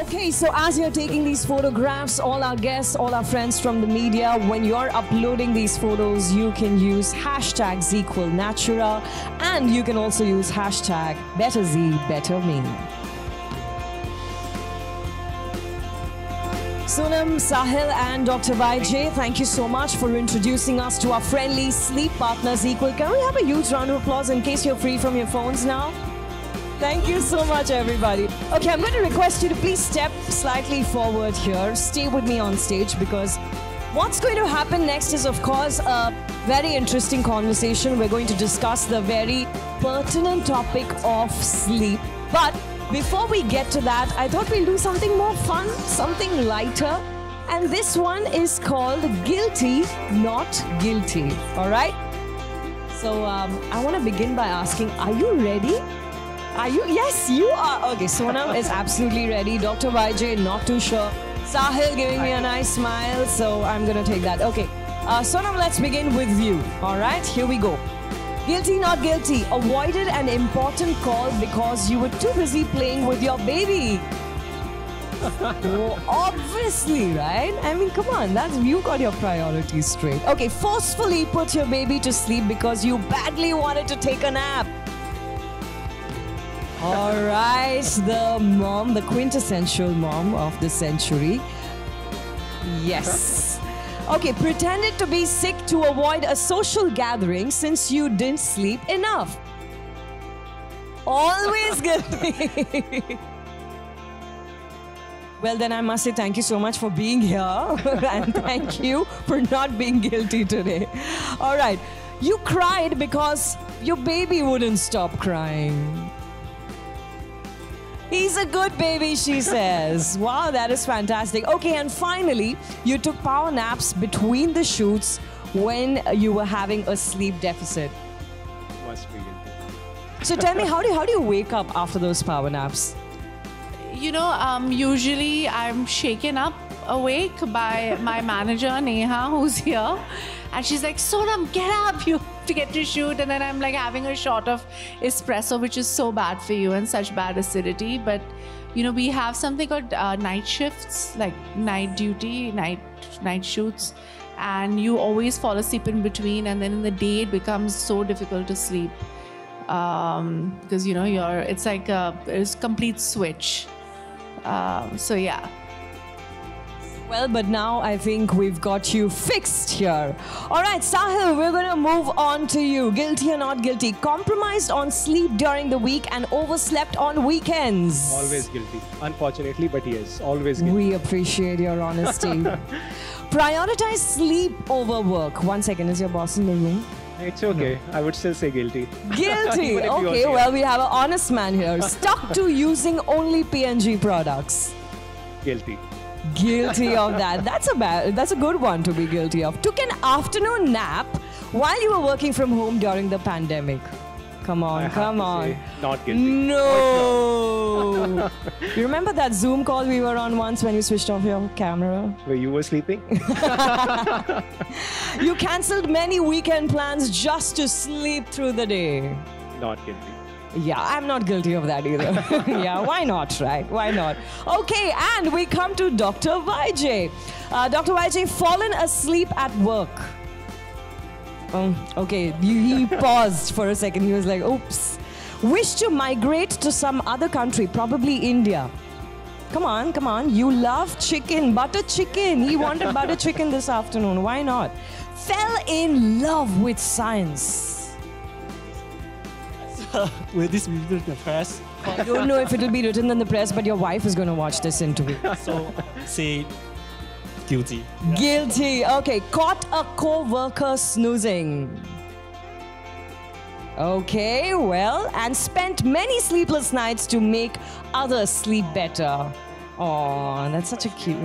Okay, so as you're taking these photographs, all our guests, all our friends from the media, when you're uploading these photos, you can use hashtag Zzzquil Natura, and you can also use hashtag #BetterZ, Sonam, Sahil and Dr. YJ, thank you so much for introducing us to our friendly sleep partner Zzzquil. Can we have a huge round of applause in case you're free from your phones now? Thank you so much, everybody. Okay, I'm going to request you to please step slightly forward here. Stay with me on stage because what's going to happen next is, of course, a very interesting conversation. We're going to discuss the very pertinent topic of sleep. But before we get to that, I thought we'll do something more fun, something lighter. And this one is called Guilty, Not Guilty. All right? So I want to begin by asking, are you ready? Are you? Yes, you are. Okay, Sonam is absolutely ready. Dr. YJ, not too sure. Sahil giving me a nice smile, so I'm going to take that. Okay, Sonam, let's begin with you. All right, here we go. Guilty, not guilty. Avoided an important call because you were too busy playing with your baby. Oh, obviously, right? I mean, come on, you got your priorities straight. Okay, forcefully put your baby to sleep because you badly wanted to take a nap. All right, the mom, the quintessential mom of the century. Yes. Okay, pretended to be sick to avoid a social gathering since you didn't sleep enough. Always guilty. Well, then I must say thank you so much for being here. And thank you for not being guilty today. All right, you cried because your baby wouldn't stop crying. He's a good baby, she says. Wow, that is fantastic. Okay, and finally, you took power naps between the shoots when you were having a sleep deficit. Must be guilty. So tell me, how do you wake up after those power naps? You know, usually I'm shaken up awake by my manager, Neha, who's here. And she's like, Sonam, get up, you have to get to shoot. And then I'm like having a shot of espresso, which is so bad for you and such bad acidity. But, you know, we have something called night shifts, like night duty, night shoots. And you always fall asleep in between. And then in the day, it becomes so difficult to sleep. Because, you know, it's like it's a complete switch. So, yeah. Well, but now I think we've got you fixed here. All right, Sahil, we're going to move on to you. Guilty or not guilty? Compromised on sleep during the week and overslept on weekends. Always guilty. Unfortunately, but yes, always guilty. We appreciate your honesty. Prioritize sleep over work. 1 second, is your boss in the room? It's okay. No. I would still say guilty. Guilty. Okay, well, we have an honest man here. Stuck to using only P&G products. Guilty. Guilty of that. That's a good one to be guilty of. Took an afternoon nap while you were working from home during the pandemic. Come on, come on. Not guilty. No. You remember that Zoom call we were on once when you switched off your camera? Where you were sleeping? You cancelled many weekend plans just to sleep through the day. Not guilty. Yeah, I'm not guilty of that either. Yeah, why not, right? Why not? Okay, and we come to Dr. YJ. Dr. YJ, fallen asleep at work. Okay, he paused for a second. He was like, oops. Wish to migrate to some other country, probably India. Come on, come on. You love chicken, butter chicken. He wanted butter chicken this afternoon. Why not? Fell in love with science. Will this be written in the press? I don't know if it will be written in the press, but your wife is going to watch this interview. So, say guilty. Guilty. Okay. Caught a co-worker snoozing. Okay, well, and spent many sleepless nights to make others sleep better. Oh, that's such a cute.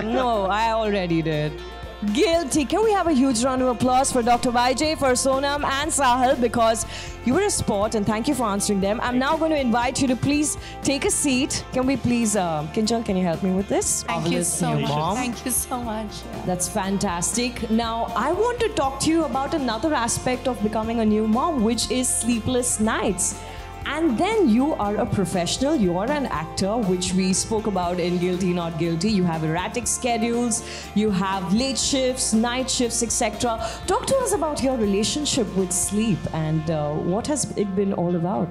No, I already did. Guilty. Can we have a huge round of applause for Dr. YJ, for Sonam and Sahil, because you were a sport and thank you for answering them. I'm now going to invite you to please take a seat. Can we please, Kinjal, can you help me with this? Thank you so much. Thank you so much. Yeah. That's fantastic. Now, I want to talk to you about another aspect of becoming a new mom, which is sleepless nights. And then you are a professional, you are an actor, which we spoke about in Guilty Not Guilty. You have erratic schedules, you have late shifts, night shifts, etc. Talk to us about your relationship with sleep and what has it been all about?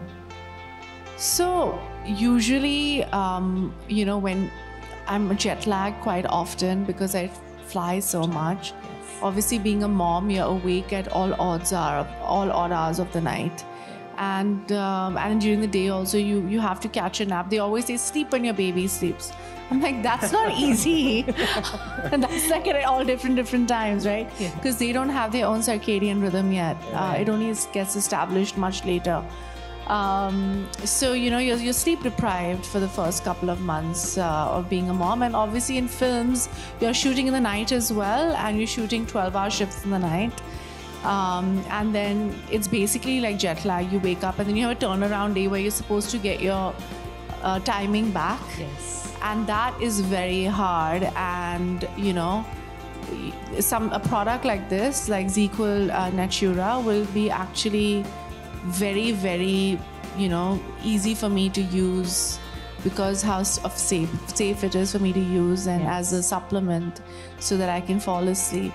So usually, you know, when I'm jet lagged quite often because I fly so much. Obviously, being a mom, you're awake at all odd hours of the night. And during the day also, you have to catch a nap. They always say, sleep when your baby sleeps. I'm like, that's not easy. And that's like at all different times, right? Because they don't have their own circadian rhythm yet. It only gets established much later. So, you know, you're sleep deprived for the first couple of months of being a mom. And obviously in films, you're shooting in the night as well, and you're shooting 12-hour shifts in the night. And then it's basically like jet lag. You wake up and then you have a turnaround day where you're supposed to get your timing back. Yes. And that is very hard. And, you know, a product like this, like Zzzquil Natura, will be actually very, very, you know, easy for me to use because how safe it is for me to use and as a supplement so that I can fall asleep.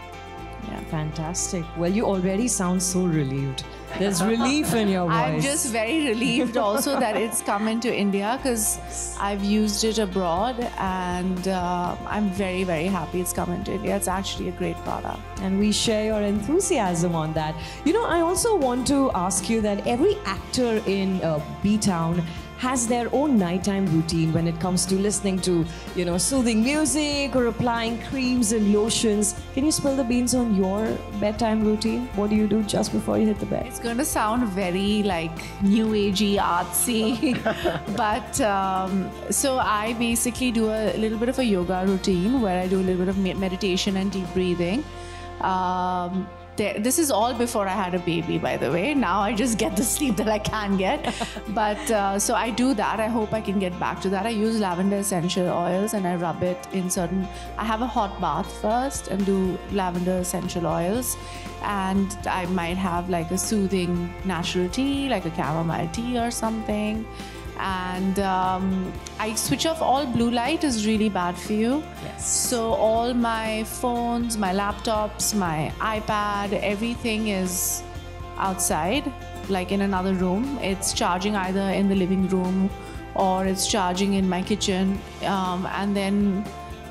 Yeah. Fantastic. Well, you already sound so relieved. There's relief in your voice. I'm just very relieved also that it's come into India because I've used it abroad and I'm very, very happy it's come into India. It's actually a great product. And we share your enthusiasm on that. You know, I also want to ask you that every actor in B-Town has their own nighttime routine when it comes to listening to, you know, soothing music or applying creams and lotions. Can you spill the beans on your bedtime routine? What do you do just before you hit the bed? It's going to sound very like new agey, artsy, but so I basically do a little bit of a yoga routine where I do a little bit of meditation and deep breathing. This is all before I had a baby, by the way. Now I just get the sleep that I can get. But so I do that. I hope I can get back to that. I use lavender essential oils and I rub it in certain... I have a hot bath first and do lavender essential oils. And I might have like a soothing natural tea, like a chamomile tea or something. And I switch off all blue light is really bad for you. Yes. So all my phones, my laptops, my iPad, everything is outside, like in another room. It's charging either in the living room or it's charging in my kitchen. And then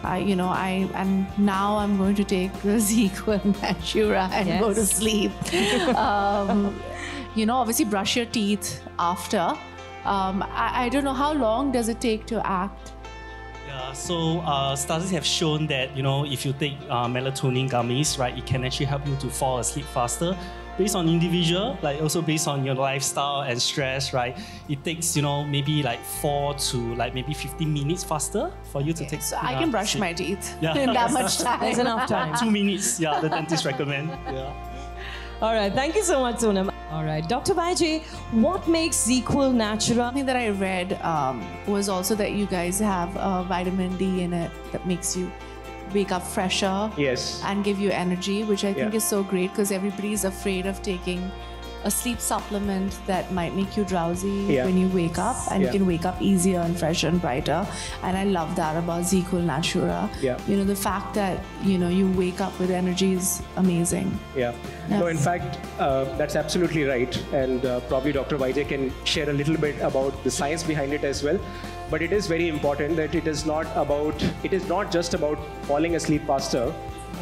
and now I'm going to take the Zzzquil Natura and go to sleep. You know, obviously brush your teeth after. I don't know, how long does it take to act? Yeah, so studies have shown that, you know, if you take melatonin gummies, right, it can actually help you to fall asleep faster. Based on individual, like also based on your lifestyle and stress, right, it takes, you know, maybe like 4 to like maybe 15 minutes faster for you to take. So I can brush my teeth in that much time. There's enough time. 2 minutes, yeah, the dentist recommend. Yeah. All right, thank you so much, Sonam. All right, Dr. Vijay, what makes Zzzquil Natura? Something that I read was also that you guys have vitamin D in it that makes you wake up fresher and give you energy, which I think is so great because everybody's afraid of taking a sleep supplement that might make you drowsy when you wake up, and you can wake up easier and fresher and brighter. And I love that about Zzzquil Natura. You know, the fact that, you know, you wake up with energy is amazing. No, in fact, that's absolutely right. And probably Dr. Vijay can share a little bit about the science behind it as well. But it is very important that it is not just about falling asleep faster,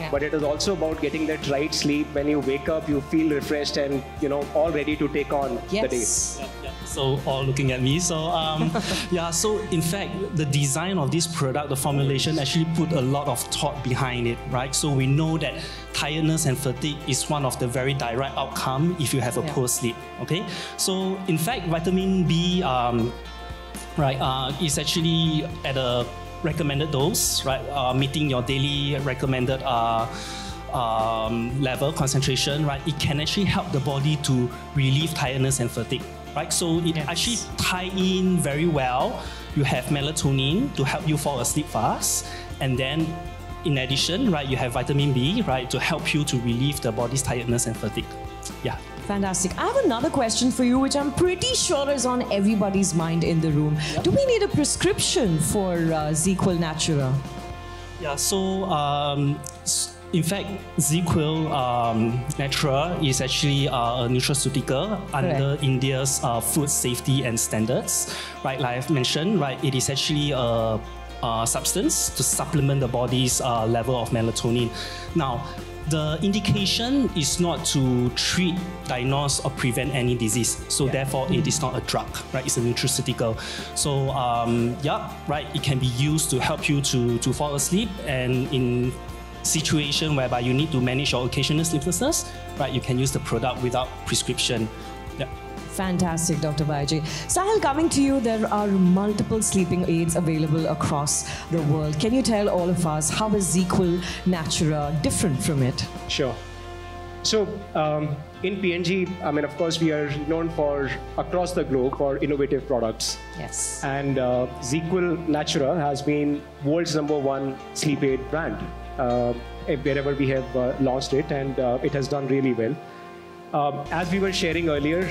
but it is also about getting that right sleep. When you wake up, you feel refreshed and, you know, all ready to take on the day. So all looking at me. So so in fact, the design of this product, the formulation actually put a lot of thought behind it, right? So we know that tiredness and fatigue is one of the very direct outcome if you have a poor sleep, okay? So in fact, vitamin B, is actually at a recommended dose, right? Meeting your daily recommended level, concentration, right? It can actually help the body to relieve tiredness and fatigue, right? So it actually tie in very well. You have melatonin to help you fall asleep fast, and then in addition, right, you have vitamin B, right, to help you to relieve the body's tiredness and fatigue. Yeah. Fantastic. I have another question for you, which I'm pretty sure is on everybody's mind in the room. Yep. Do we need a prescription for Zzzquil Natura? Yeah, so in fact, Zzzquil Natura is actually a nutraceutical under India's food safety and standards. Right, like I've mentioned, right, it is actually a substance to supplement the body's level of melatonin. Now, the indication is not to treat, diagnose, or prevent any disease. So therefore, it is not a drug, right? It's a nutraceutical. So yeah, right, it can be used to help you to fall asleep, and in situation whereby you need to manage your occasional sleeplessness, right, you can use the product without prescription. Yeah. Fantastic, Dr. Vaijay. Sahil, coming to you, there are multiple sleeping aids available across the world. Can you tell all of us how is Zzzquil Natura different from it? Sure. So in PNG, I mean, of course, we are known for across the globe for innovative products. Yes. And Zzzquil Natura has been world's #1 sleep aid brand wherever we have launched it, and it has done really well. As we were sharing earlier,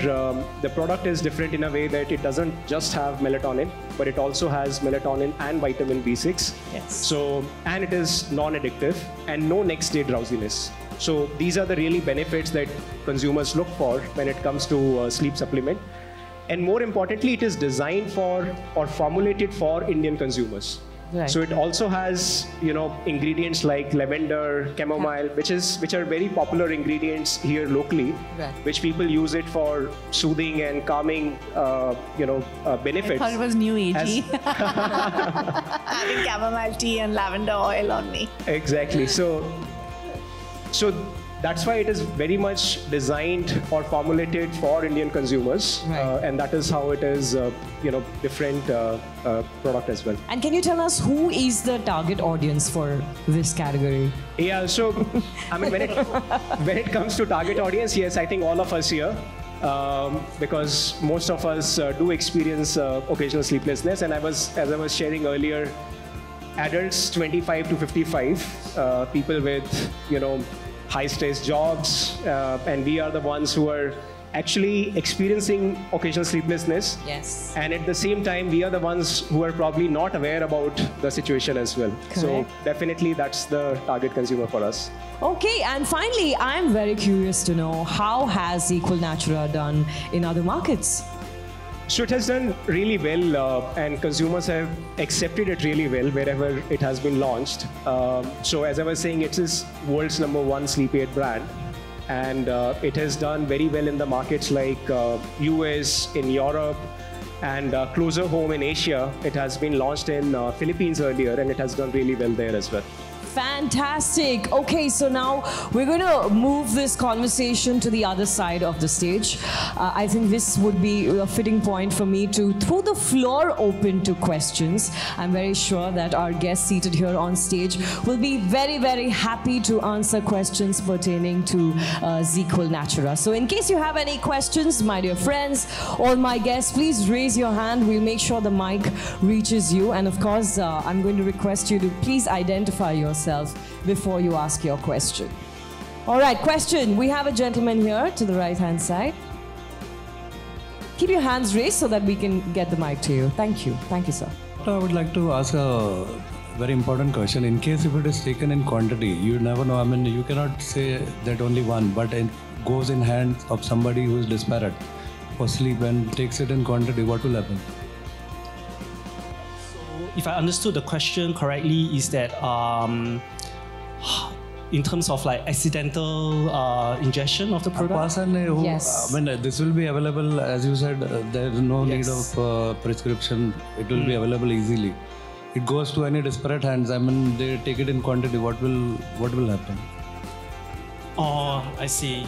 the product is different in a way that it doesn't just have melatonin, but it also has melatonin and vitamin B6. Yes. So, and it is non-addictive and no next day drowsiness. So these are the really benefits that consumers look for when it comes to sleep supplement. And more importantly, it is designed for or formulated for Indian consumers. Right. So it also has, you know, ingredients like lavender, chamomile, which are very popular ingredients here locally, which people use it for soothing and calming, benefits. I thought it was new agey. Having chamomile tea and lavender oil on me. Exactly. So that's why it is very much designed or formulated for Indian consumers, and that is how it is, different product as well. And can you tell us who is the target audience for this category? Yeah, so I mean, when it comes to target audience, yes, I think all of us here, because most of us do experience occasional sleeplessness, and as I was sharing earlier, adults 25 to 55, people with, high-stress jobs, and we are the ones who are actually experiencing occasional sleeplessness. Yes. And at the same time, we are the ones who are probably not aware about the situation as well. Correct. So definitely that's the target consumer for us. Okay, and finally, I'm very curious to know, how has Zzzquil Natura done in other markets? So it has done really well, and consumers have accepted it really well wherever it has been launched. So as I was saying, it is world's #1 sleep aid brand, and it has done very well in the markets like US, in Europe, and closer home in Asia. It has been launched in Philippines earlier, and it has done really well there as well. Fantastic. Okay, so now we're going to move this conversation to the other side of the stage. I think this would be a fitting point for me to throw the floor open to questions. I'm very sure that our guests seated here on stage will be very, very happy to answer questions pertaining to Zzzquil Natura. So in case you have any questions, my dear friends, all my guests, please raise your hand. We'll make sure the mic reaches you. And of course, I'm going to request you to please identify yourself before you ask your question. All right, question. We have a gentleman here to the right-hand side. Keep your hands raised so that we can get the mic to you. Thank you. Thank you, sir. I would like to ask a very important question. In case if it is taken in quantity, you never know. I mean, you cannot say that only one, but it goes in hands of somebody who is disparate for sleep and takes it in quantity, what will happen? If I understood the question correctly, is that in terms of like accidental ingestion of the product? A person who, Yes. I mean, this will be available, as you said, there is no need of prescription. It will be available easily. It goes to any disparate hands. I mean, they take it in quantity. What will happen? Oh, I see.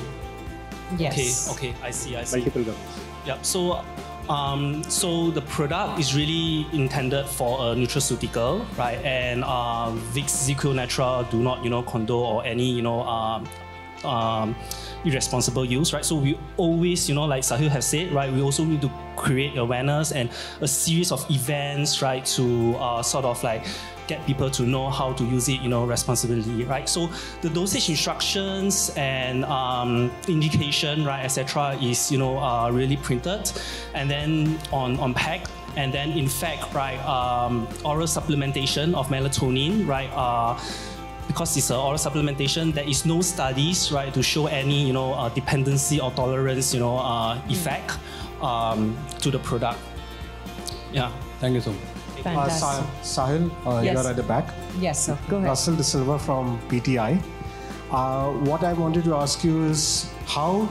Yes. Okay, I see. Multiple gums. Yeah, so the product is really intended for a nutraceutical, right? And Vicks Zzzquil Natura do not, condone or any, irresponsible use, right? So we always, like Sahil has said, right? We also need to create awareness and a series of events, right? To sort of like get people to know how to use it, responsibly, right? So the dosage instructions and indication, right, etc., is really printed, and then on pack. And then, in fact, right, oral supplementation of melatonin, right, because it's an oral supplementation, there is no studies, right, to show any, dependency or tolerance, effect to the product. Yeah. Thank you so much. Fantastic. Sahil, Yes. you're at the back. Yes, sir. Go ahead. Russell De Silva from PTI. What I wanted to ask you is how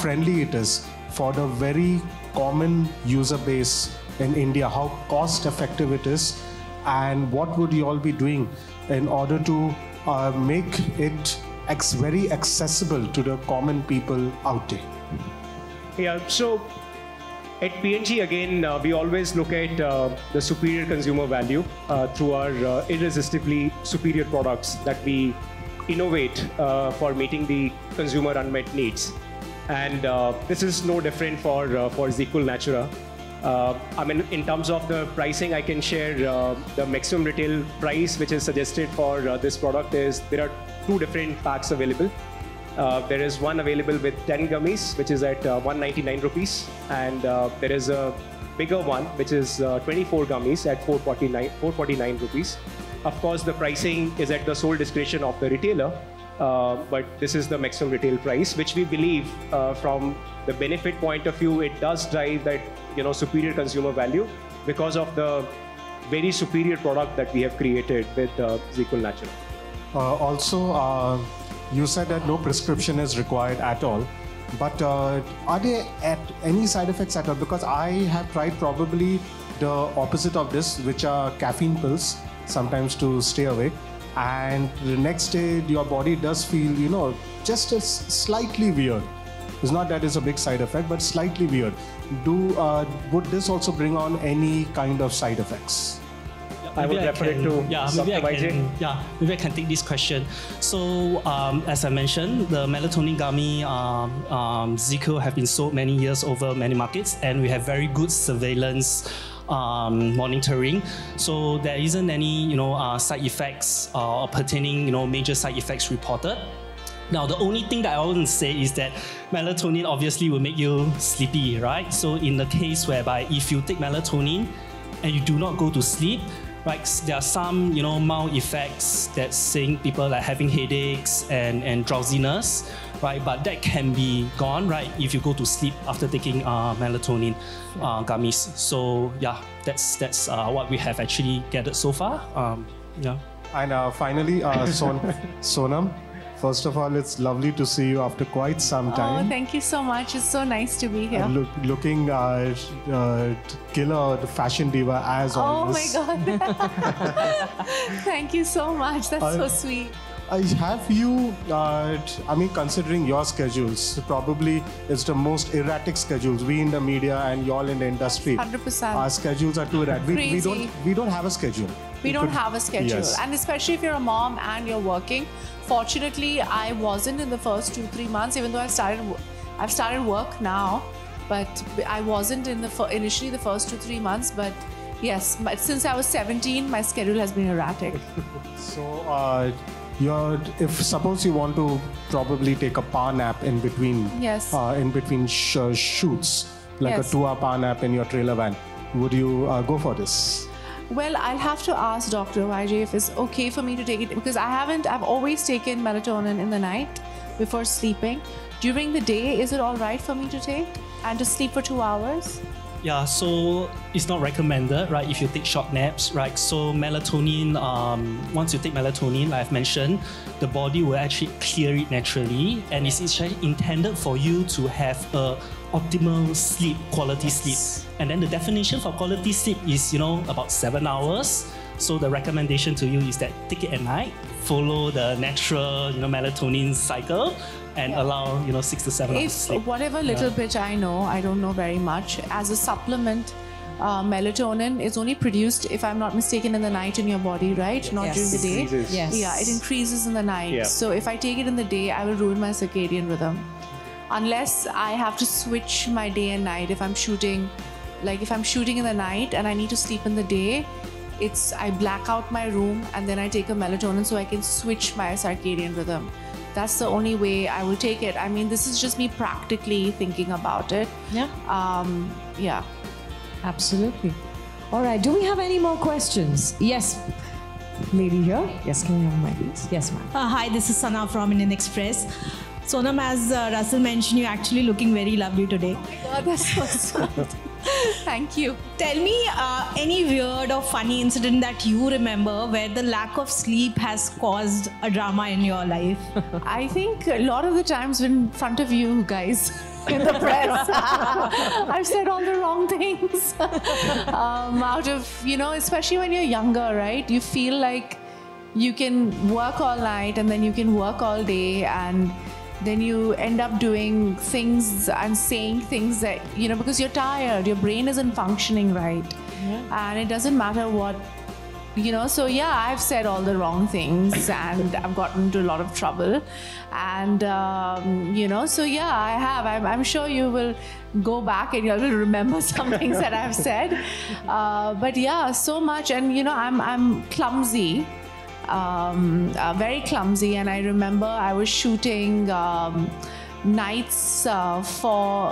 friendly it is for the very common user base in India, how cost effective it is, and what would you all be doing in order to make it very accessible to the common people out there? Yeah, so at PNG, again, we always look at the superior consumer value through our irresistibly superior products that we innovate for meeting the consumer unmet needs. And this is no different for Zzzquil Natura. I mean, in terms of the pricing, I can share the maximum retail price which is suggested for this product is there are 2 different packs available. There is one available with 10 gummies, which is at 199 rupees, and there is a bigger one which is 24 gummies at 449 rupees. Of course, the pricing is at the sole discretion of the retailer, but this is the maximum retail price, which we believe from the benefit point of view, it does drive that superior consumer value because of the very superior product that we have created with Zzzquil Natura. Also, you said that no prescription is required at all, but are there any side effects at all? Because I have tried probably the opposite of this, which are caffeine pills, sometimes to stay awake, and the next day your body does feel, just slightly weird. It's not that it's a big side effect, but slightly weird. Would this also bring on any kind of side effects? I would refer it to maybe I can take this question. So, as I mentioned, the melatonin gummy Zzzquil have been sold many years over many markets, and we have very good surveillance monitoring. So there isn't any side effects or pertaining major side effects reported. Now, the only thing that I want to say is that melatonin obviously will make you sleepy, right? So in the case whereby if you take melatonin and you do not go to sleep, right, there are some mild effects that's saying people are having headaches and drowsiness, right? But that can be gone, right, if you go to sleep after taking melatonin gummies. So yeah, that's what we have actually gathered so far. Yeah. And finally, Sonam. First of all, it's lovely to see you after quite some time. Oh, thank you so much. It's so nice to be here. Looking killer, the fashion diva as always. Oh my God. Thank you so much. That's so sweet. Have you, considering your schedules, probably it's the most erratic schedules. We in the media and y'all in the industry. 100%. Our schedules are too erratic. We don't have a schedule. We don't have a schedule. Yes. And especially if you're a mom and you're working. Fortunately, I wasn't in the first 2-3 months, even though I've started work now, but I wasn't in initially the first 2-3 months. But yes, since I was 17, my schedule has been erratic. So, if suppose you want to probably take a power nap in between, yes, in between shoots, like yes, a 2-hour power nap in your trailer van, would you go for this? Well, I'll have to ask Dr. YJ if it's okay for me to take it, because I've always taken melatonin in the night before sleeping. During the day, is it all right for me to take and to sleep for 2 hours? Yeah, so it's not recommended, right, if you take short naps, right? So melatonin, once you take melatonin, like I've mentioned, the body will actually clear it naturally, and it's actually intended for you to have a optimal sleep, quality sleep. And then the definition for quality sleep is, about 7 hours. So the recommendation to you is that take it at night, follow the natural, melatonin cycle, and allow 6 to 7 hours sleep. Whatever little bit I know, I don't know very much. As a supplement, melatonin is only produced, if I'm not mistaken, in the night in your body, right? Not during the day. Yes. Yeah, it increases in the night. Yeah. So if I take it in the day, I will ruin my circadian rhythm. Unless I have to switch my day and night. If I'm shooting in the night and I need to sleep in the day, I black out my room and then I take a melatonin so I can switch my circadian rhythm. That's the only way I will take it. I mean, this is just me practically thinking about it. Yeah. Yeah. Absolutely. All right. Do we have any more questions? Yes. Lady here. Yes, can you have my please? Yes, ma'am. Hi, this is Sana from Indian Express. Sonam, as Russell mentioned, you're actually looking very lovely today. Oh my God, that's so sweet. Thank you. Tell me any weird or funny incident that you remember where the lack of sleep has caused a drama in your life. I think a lot of the times in front of you guys in the press, I've said all the wrong things. Out of, especially when you're younger, right? You feel like you can work all night and then you can work all day, and then you end up doing things and saying things that, because you're tired, your brain isn't functioning right. Yeah. And it doesn't matter what, so yeah, I've said all the wrong things and I've gotten into a lot of trouble. And, so yeah, I have. I'm sure you will go back and you'll remember some things that I've said. But yeah, so much. And, I'm clumsy. Very clumsy, and I remember I was shooting nights for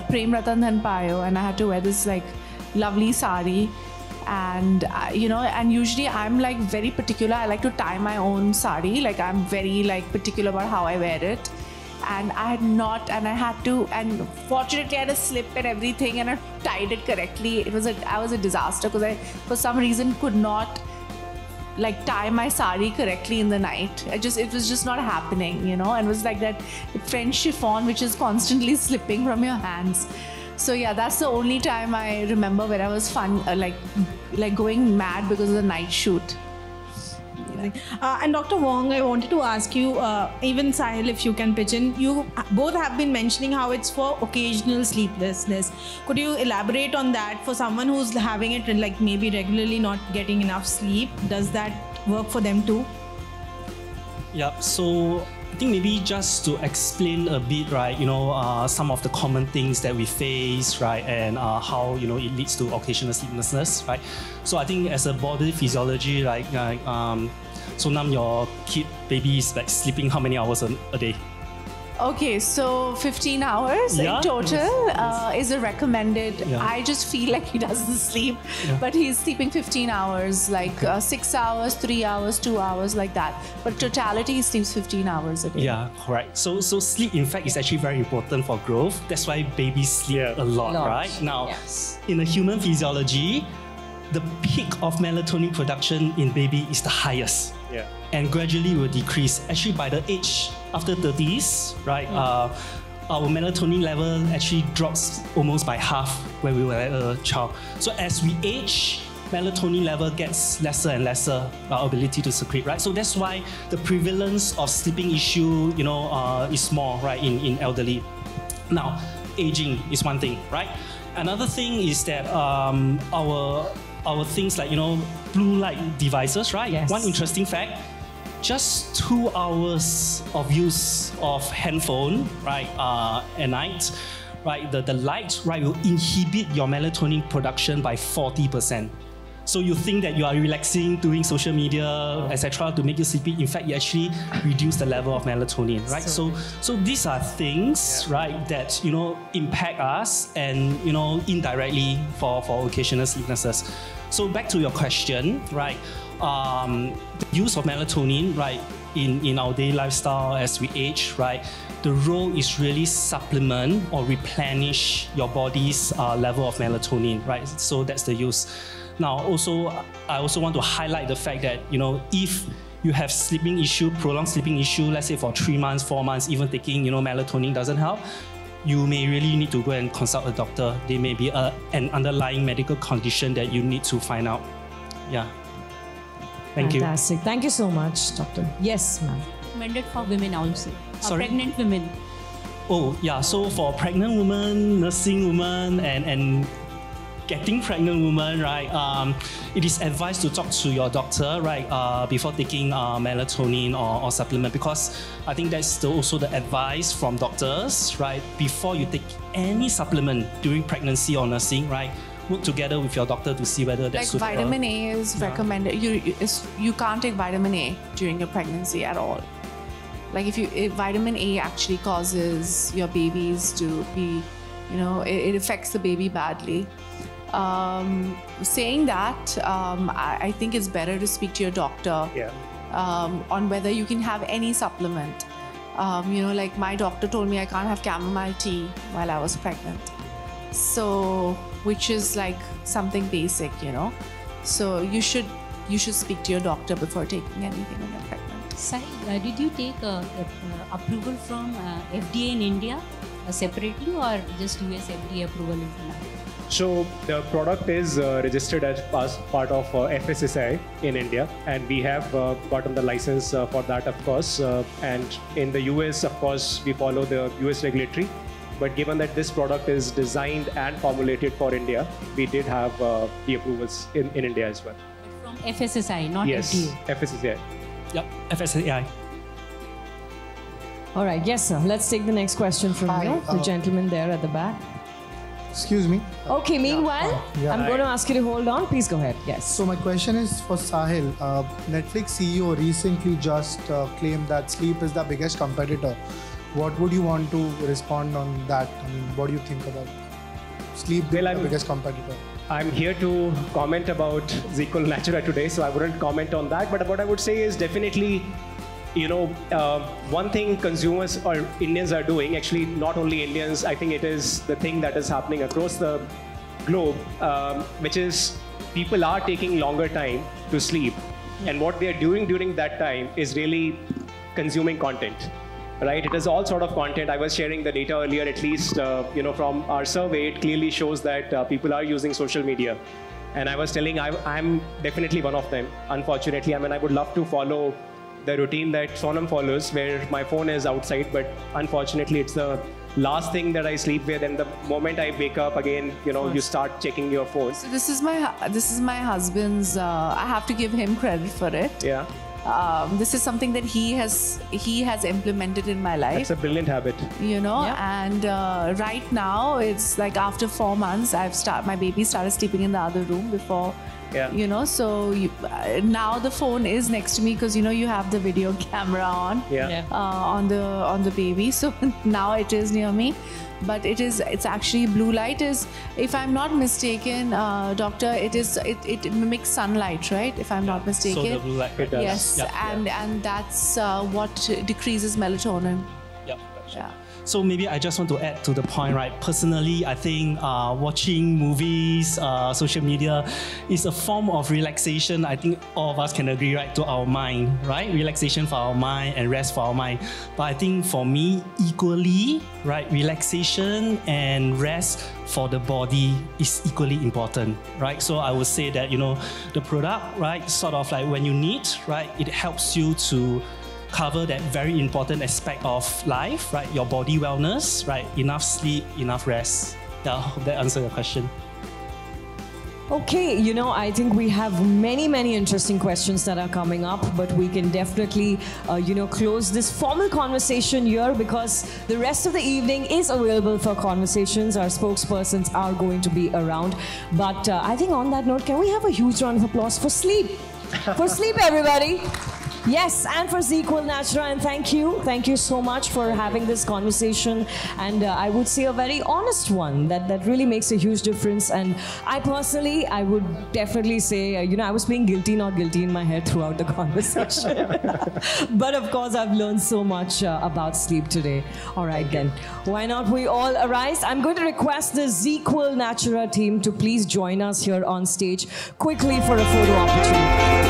Prem Ratan Dhan Payo, and I had to wear this like lovely sari, and and usually I'm like very particular. I like to tie my own sari, like I'm very like particular about how I wear it. And I had not, and I had to, and fortunately I had a slip and everything, and I tied it correctly. I was a disaster because I, for some reason, could not like tie my sari correctly in the night. It was just not happening, and it was like that French chiffon which is constantly slipping from your hands. So yeah, that's the only time I remember where I was like going mad because of the night shoot. And Dr. Wong, I wanted to ask you, even Sahil, if you can pitch in, you both have been mentioning how it's for occasional sleeplessness. Could you elaborate on that for someone who's having it like maybe regularly not getting enough sleep? Does that work for them too? Yeah, so I think maybe just to explain a bit, right, some of the common things that we face, right, and how, it leads to occasional sleeplessness, right? So I think as a body physiology, like Sonam, your baby is like sleeping how many hours a day? Okay, so 15 hours in total is a recommended. Yeah. I just feel like he doesn't sleep, but he's sleeping 15 hours, like 6 hours, 3 hours, 2 hours, like that. But totality, he sleeps 15 hours a day. Yeah, correct. So sleep, in fact, is actually very important for growth. That's why babies sleep a lot, right? Now, in the human physiology, the peak of melatonin production in baby is the highest. Yeah. And gradually will decrease. Actually, by the age after 30s, right, our melatonin level actually drops almost by half when we were a child. So as we age, melatonin level gets lesser and lesser, our ability to secrete, right? So that's why the prevalence of sleeping issue, is more, right, in elderly. Now, aging is one thing, right? Another thing is that our things like, blue light devices, right? Yes. One interesting fact, just 2 hours of use of handphone, right, at night, right, the light, right, will inhibit your melatonin production by 40%. So you think that you are relaxing, doing social media, etc., to make you sleepy. In fact, you actually reduce the level of melatonin, right? So these are things, right, that impact us and indirectly for occasional sleeplessness. So back to your question, right? The use of melatonin, right, in our daily lifestyle as we age, right? The role is really supplement or replenish your body's level of melatonin, right? So that's the use. Now, I also want to highlight the fact that, if you have sleeping issue, prolonged sleeping issue, let's say for 3 months, 4 months, even taking, melatonin doesn't help, you may really need to go and consult a doctor. There may be an underlying medical condition that you need to find out. Yeah. Thank you. Fantastic. Thank you so much, doctor. Yes, ma'am. Recommended for women also. Sorry? Pregnant women. Oh, yeah. So for pregnant women, nursing women, and getting pregnant woman, right, it is advised to talk to your doctor, right, before taking melatonin or supplement, because I think that's also the advice from doctors, right, before you take any supplement during pregnancy or nursing, right, work together with your doctor to see whether that's Like suitable. vitamin A is recommended. You can't take vitamin A during your pregnancy at all. Like if vitamin A actually causes your babies to be, it affects the baby badly. Saying that, I think it's better to speak to your doctor on whether you can have any supplement. Like my doctor told me I can't have chamomile tea while I was pregnant. So, which is like something basic, So you should speak to your doctor before taking anything when you're pregnant. Sai, did you take approval from FDA in India separately, or just US FDA approval is enough? So the product is registered as part of FSSAI in India, and we have gotten the license for that, of course. And in the US, of course, we follow the US regulatory. But given that this product is designed and formulated for India, we did have the approvals in India as well. From FSSAI, not yes, FDA. FSSAI. Yep, FSAI. All right, yes, sir. Let's take the next question from you, the gentleman there at the back. Excuse me. Okay, meanwhile, I'm going to ask you to hold on. Please go ahead. Yes. So my question is for Sahil. Netflix CEO recently just claimed that sleep is the biggest competitor. What would you want to respond on that? I mean, what do you think about sleep being the biggest competitor? I'm here to comment about Zzzquil Natura today, so I wouldn't comment on that. But what I would say is definitely, one thing consumers or Indians are doing, actually not only Indians, I think it is the thing that is happening across the globe, which is people are taking longer time to sleep. And what they are doing during that time is really consuming content. Right, it is all sort of content. I was sharing the data earlier, at least, from our survey, it clearly shows that people are using social media. And I was telling, I'm definitely one of them, unfortunately. I mean, I would love to follow the routine that Sonam follows, where my phone is outside, but unfortunately, it's the last thing that I sleep with. And the moment I wake up again, you start checking your phone. So this is my husband's, I have to give him credit for it. Yeah. This is something that he has implemented in my life. It's a brilliant habit. And right now it's like after 4 months, my baby started sleeping in the other room before. Yeah. So now the phone is next to me because you have the video camera on. Yeah. On the baby, so now it is near me. But it's actually blue light is, if I'm not mistaken, doctor, it mimics sunlight, right? If I'm not mistaken. So the blue light, it does. Yes, and that's what decreases melatonin. Yep. Yeah. So maybe I just want to add to the point, right? Personally, I think watching movies, social media is a form of relaxation. I think all of us can agree, right, to our mind, right? Relaxation for our mind and rest for our mind. But I think for me, equally, right, relaxation and rest for the body is equally important, right? So I would say that, the product, right, sort of like when you need, right, it helps you to cover that very important aspect of life, right? Your body wellness, right? Enough sleep, enough rest. Yeah, I hope that answers your question. Okay, I think we have many interesting questions that are coming up, but we can definitely, close this formal conversation here because the rest of the evening is available for conversations. Our spokespersons are going to be around. But I think on that note, can we have a huge round of applause for sleep? For sleep, everybody. Yes, and for Zzzquil Natura, and thank you so much for having this conversation, and I would say a very honest one that really makes a huge difference. And I personally, I would definitely say, I was playing guilty, not guilty in my head throughout the conversation. But of course, I've learned so much about sleep today. All right, then, why not we all arise? I'm going to request the Zzzquil Natura team to please join us here on stage quickly for a photo opportunity.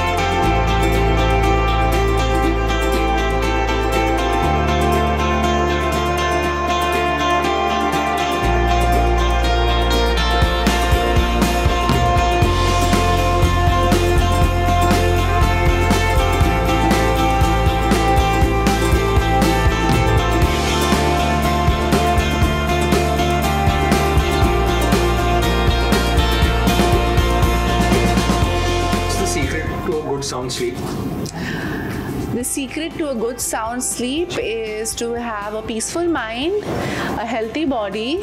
Sound sleep? The secret to a good sound sleep is to have a peaceful mind, a healthy body,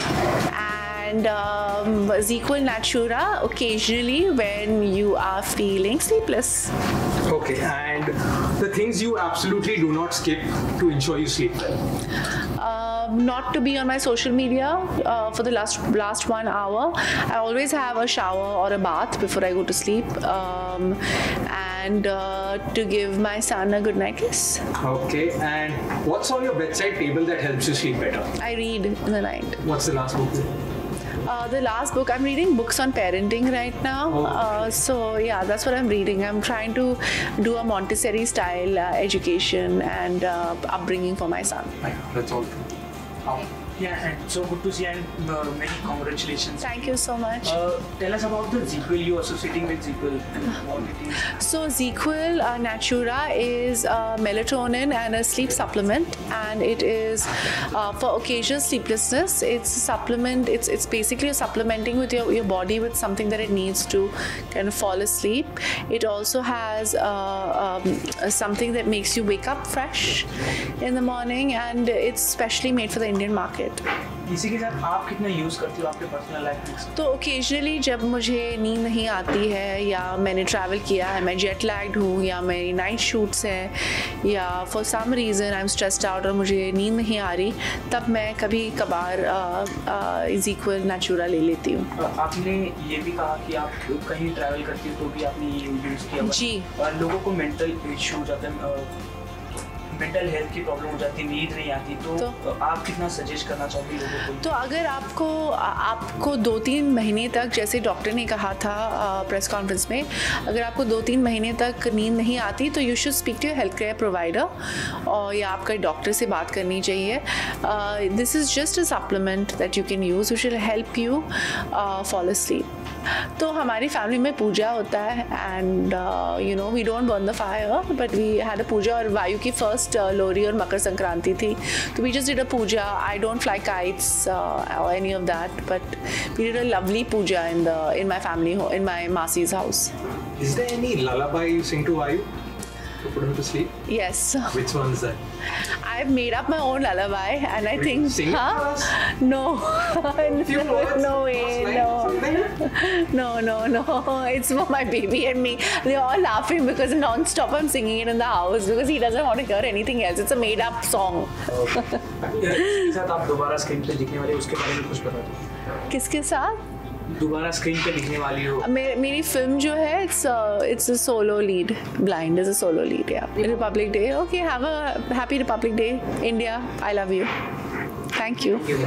and Zzzquil Natura occasionally when you are feeling sleepless. Okay, and the things you absolutely do not skip to ensure you sleep well? Not to be on my social media for the last 1 hour. I always have a shower or a bath before I go to sleep, and to give my son a good night kiss. Okay, and what's on your bedside table that helps you sleep better? I read in the night. What's the last book? The last book, I'm reading books on parenting right now. So yeah, that's what I'm reading. I'm trying to do a Montessori style education and upbringing for my son. That's all. Yeah, and so good to see, and many congratulations. Thank you so much. Tell us about the Zzzquil, you associating with Zzzquil and what it is. So Zzzquil Natura is a melatonin and a sleep supplement, and it is for occasional sleeplessness. It's a supplement. It's basically supplementing with your body with something that it needs to kind of fall asleep. It also has something that makes you wake up fresh in the morning, and it's specially made for the Indian market. इसी के साथ आप कितना use करती हो आपके personal life में? तो ओकेजनली जब मुझे नींद नहीं आती है या मैंने ट्रैवल किया है, मैं जेट लैग्ड हूँ या मेरी नाइट शूट्स हैं या for some reason I am stressed out और मुझे नींद नहीं आ रही, तब मैं कभी कभार Zzzquil Natura ले लेती हूँ. आपने ये भी कहा कि आप कहीं ट्रैवल करती हो तो भी आपने ये यूज़ किया. जी. और लोगों को मेंटल इशू हो जाता है, मेंटल हेल्थ की प्रॉब्लम हो जाती है, नींद नहीं आती, तो आप कितना सजेस्ट करना चाहोगे लोगों को? तो अगर आपको 2-3 महीने तक, जैसे डॉक्टर ने कहा था प्रेस कॉन्फ्रेंस में, अगर आपको 2-3 महीने तक नींद नहीं आती तो you should speak to your health care provider और या आपका डॉक्टर से बात करनी चाहिए. This is just a supplement that you can use which will help you fall asleep. तो हमारी फैमिली में पूजा होता है and you know we don't burn the fire but we had a puja, और वायु की फर्स्ट लोहरी और मकर संक्रांति थी, तो we just did a puja. I don't fly kites or any of that, but we did a lovely puja in my family, in my Masi's house. Is there any lullaby you sing to Vayu to put him to sleep? Yes. Which one is that? I've made up my own lullaby, and I think, sing it for us? No, no way, no. It's for my baby and me. They're all laughing because non-stop I'm singing it in the house because he doesn't want to hear anything else. It's a made-up song. इसके साथ आप दोबारा screen पे दिखने वाले उसके बारे में कुछ बता दो. किसके साथ? दोबारा स्क्रीन पे दिखने वाली हो? मेरी फिल्म जो है it's a solo lead. Blind is a solo lead. Yeah. Republic Day. Okay, have a happy Republic Day, India. I love you. Thank you.